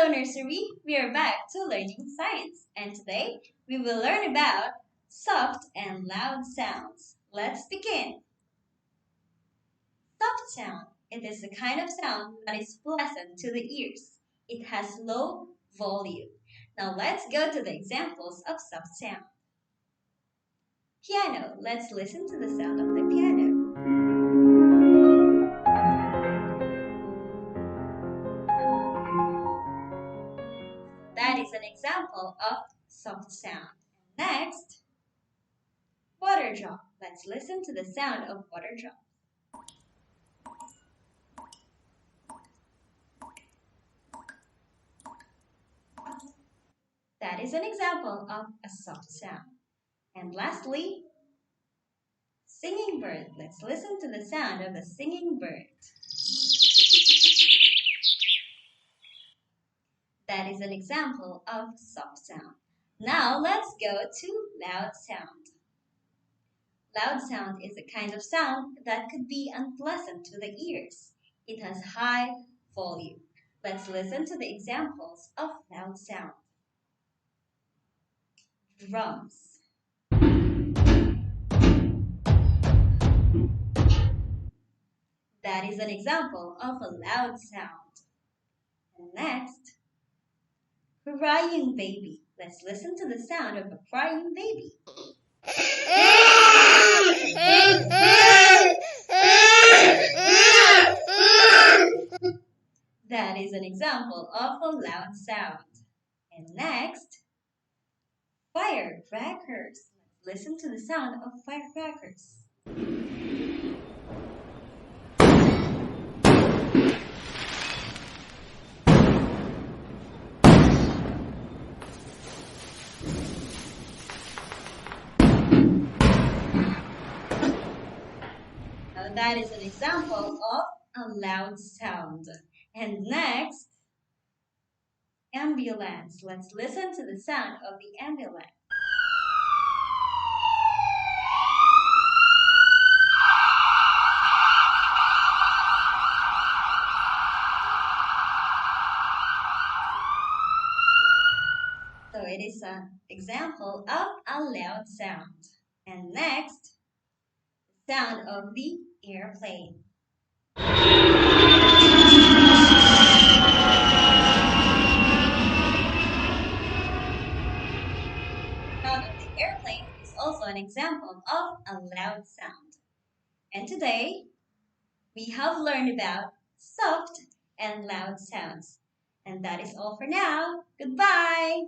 Hello nursery, we are back to learning science and today we will learn about soft and loud sounds. Let's begin. Soft sound. It is a kind of sound that is pleasant to the ears. It has low volume. Now let's go to the examples of soft sound. Piano. Let's listen to the sound of the piano. That is an example of soft sound. Next, water drop. Let's listen to the sound of water drop. That is an example of a soft sound. And lastly, singing bird. Let's listen to the sound of a singing bird. That is an example of soft sound. Now let's go to loud sound. Loud sound is a kind of sound that could be unpleasant to the ears. It has high volume. Let's listen to the examples of loud sound. Drums. That is an example of a loud sound. And next, crying baby. Let's listen to the sound of a crying baby. That is an example of a loud sound. And next, firecrackers. Let's listen to the sound of firecrackers. Now that is an example of a loud sound. And next, ambulance. Let's listen to the sound of the ambulance. So it is an example of a loud sound. And next, the sound of the airplane. Sound of the airplane is also an example of a loud sound. And today, we have learned about soft and loud sounds. And that is all for now. Goodbye!